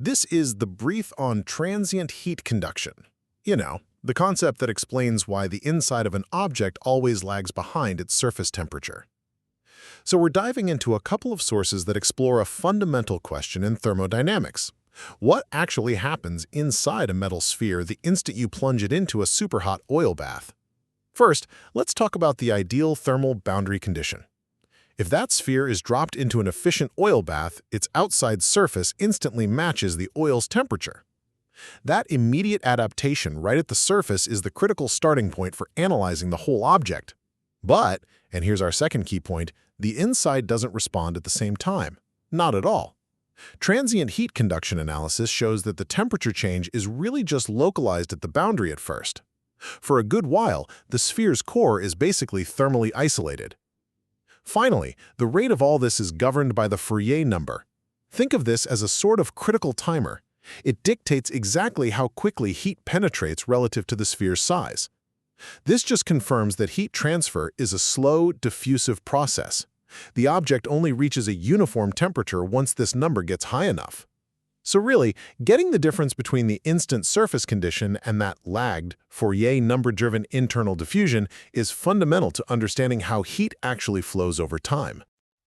This is the brief on transient heat conduction. The concept that explains why the inside of an object always lags behind its surface temperature. So we're diving into a couple of sources that explore a fundamental question in thermodynamics. What actually happens inside a metal sphere the instant you plunge it into a superhot oil bath? First, let's talk about the ideal thermal boundary condition. If that sphere is dropped into an efficient oil bath, its outside surface instantly matches the oil's temperature. That immediate adaptation right at the surface is the critical starting point for analyzing the whole object. But, and here's our second key point, the inside doesn't respond at the same time. Not at all. Transient heat conduction analysis shows that the temperature change is really just localized at the boundary at first. For a good while, the sphere's core is basically thermally isolated. Finally, the rate of all this is governed by the Fourier number. Think of this as a sort of critical timer. It dictates exactly how quickly heat penetrates relative to the sphere's size. This just confirms that heat transfer is a slow, diffusive process. The object only reaches a uniform temperature once this number gets high enough. So really, getting the difference between the instant surface condition and that lagged, Fourier number-driven internal diffusion is fundamental to understanding how heat actually flows over time.